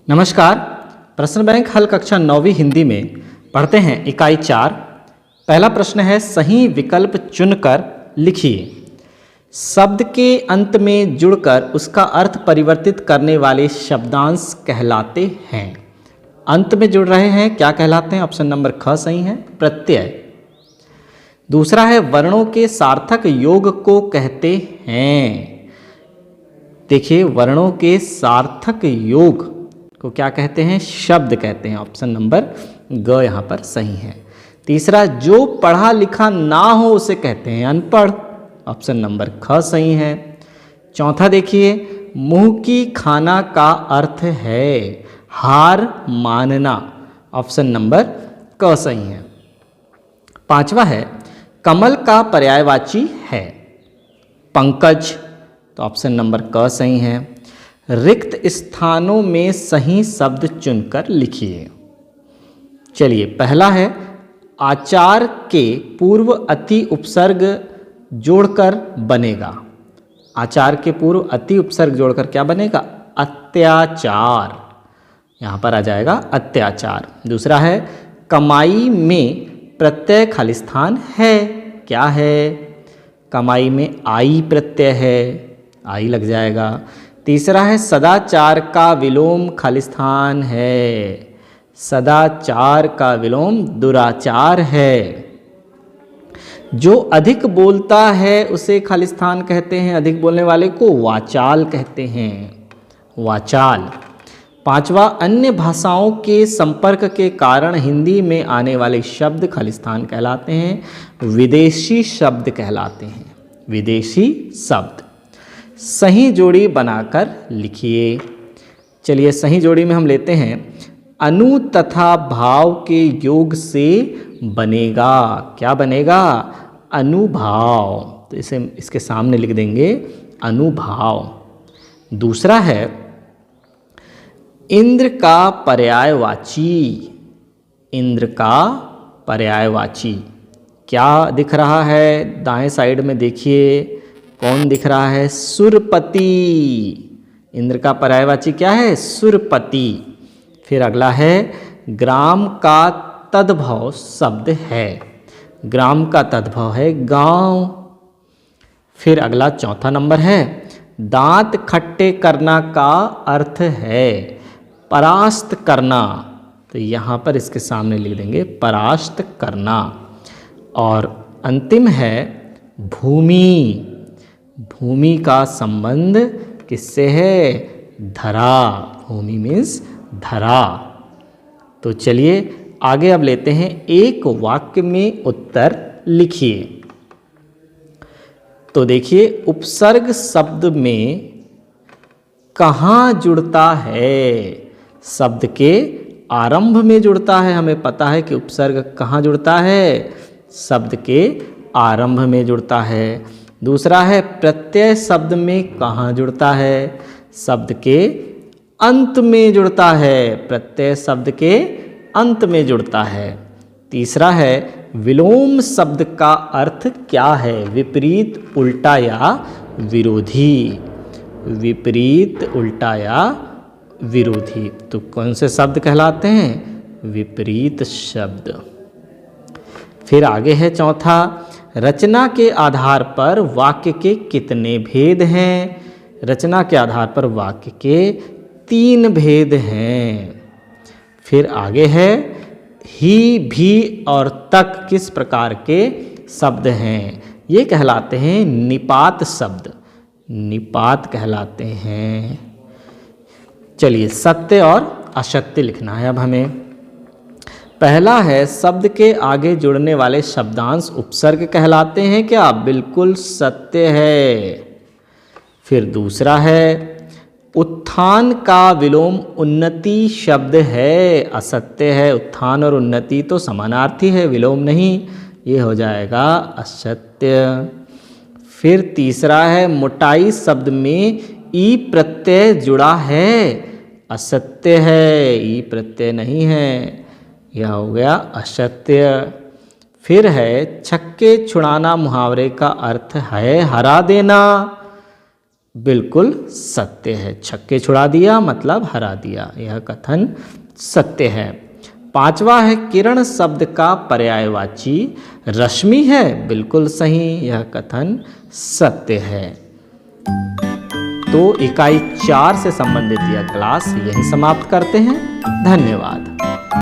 नमस्कार। प्रश्न बैंक हल कक्षा 9वीं हिंदी में पढ़ते हैं इकाई 4। पहला प्रश्न है, सही विकल्प चुनकर लिखिए। शब्द के अंत में जुड़कर उसका अर्थ परिवर्तित करने वाले शब्दांश कहलाते हैं। अंत में जुड़ रहे हैं, क्या कहलाते हैं? ऑप्शन नंबर ख सही है, प्रत्यय। दूसरा है, वर्णों के सार्थक योग को कहते हैं। देखिए, वर्णों के सार्थक योग को क्या कहते हैं? शब्द कहते हैं। ऑप्शन नंबर ग यहाँ पर सही है। तीसरा, जो पढ़ा लिखा ना हो उसे कहते हैं अनपढ़। ऑप्शन नंबर ख सही है। चौथा देखिए, मुंह की खाना का अर्थ है हार मानना। ऑप्शन नंबर क सही है। पांचवा है, कमल का पर्यायवाची है पंकज। तो ऑप्शन नंबर क सही है। रिक्त स्थानों में सही शब्द चुनकर लिखिए। चलिए, पहला है, आचार के पूर्व अति उपसर्ग जोड़कर बनेगा। आचार के पूर्व अति उपसर्ग जोड़कर क्या बनेगा? अत्याचार। यहाँ पर आ जाएगा अत्याचार। दूसरा है, कमाई में प्रत्यय खालिस्थान है। क्या है? कमाई में आई प्रत्यय है, आई लग जाएगा। तीसरा है, सदाचार का विलोम खालिस्थान है। सदाचार का विलोम दुराचार है। जो अधिक बोलता है उसे खालिस्थान कहते हैं, अधिक बोलने वाले को वाचाल कहते हैं, वाचाल। पांचवा, अन्य भाषाओं के संपर्क के कारण हिंदी में आने वाले शब्द खालिस्थान कहलाते हैं, विदेशी शब्द कहलाते हैं, विदेशी शब्द। सही जोड़ी बनाकर लिखिए। चलिए, सही जोड़ी में हम लेते हैं, अनु तथा भाव के योग से बनेगा। क्या बनेगा? अनुभाव। तो इसे इसके सामने लिख देंगे अनुभाव। दूसरा है, इंद्र का पर्यायवाची। इंद्र का पर्यायवाची क्या दिख रहा है? दाएं साइड में देखिए, कौन दिख रहा है? सुरपति। इंद्र का पर्यायवाची क्या है? सुरपति। फिर अगला है, ग्राम का तद्भव शब्द है। ग्राम का तद्भव है गांव। फिर अगला चौथा नंबर है, दांत खट्टे करना का अर्थ है परास्त करना। तो यहाँ पर इसके सामने लिख देंगे परास्त करना। और अंतिम है, भूमि। भूमि का संबंध किससे है? धरा। भूमि मीन्स धरा। तो चलिए आगे अब लेते हैं, एक वाक्य में उत्तर लिखिए। तो देखिए, उपसर्ग शब्द में कहाँ जुड़ता है? शब्द के आरंभ में जुड़ता है। हमें पता है कि उपसर्ग कहाँ जुड़ता है? शब्द के आरंभ में जुड़ता है। दूसरा है, प्रत्यय शब्द में कहाँ जुड़ता है? शब्द के अंत में जुड़ता है। प्रत्यय शब्द के अंत में जुड़ता है। तीसरा है, विलोम शब्द का अर्थ क्या है? विपरीत, उल्टा या विरोधी। विपरीत, उल्टा या विरोधी। तो कौन से शब्द कहलाते हैं? विपरीत शब्द। फिर आगे है चौथा, रचना के आधार पर वाक्य के कितने भेद हैं? रचना के आधार पर वाक्य के 3 भेद हैं। फिर आगे है, ही, भी और तक किस प्रकार के शब्द हैं? ये कहलाते हैं निपात शब्द। निपात कहलाते हैं। चलिए, सत्य और असत्य लिखना है अब हमें। पहला है, शब्द के आगे जुड़ने वाले शब्दांश उपसर्ग कहलाते हैं। क्या? बिल्कुल सत्य है। फिर दूसरा है, उत्थान का विलोम उन्नति शब्द है। असत्य है। उत्थान और उन्नति तो समानार्थी है, विलोम नहीं। ये हो जाएगा असत्य। फिर तीसरा है, मोटाई शब्द में ई प्रत्यय जुड़ा है। असत्य है, ई प्रत्यय नहीं है। यह हो गया असत्य। फिर है, छक्के छुड़ाना मुहावरे का अर्थ है हरा देना। बिल्कुल सत्य है। छक्के छुड़ा दिया मतलब हरा दिया, यह कथन सत्य है। पांचवा है किरण शब्द का पर्यायवाची रश्मि है, बिल्कुल सही, यह कथन सत्य है। तो इकाई 4 से संबंधित यह क्लास यहीं समाप्त करते हैं। धन्यवाद।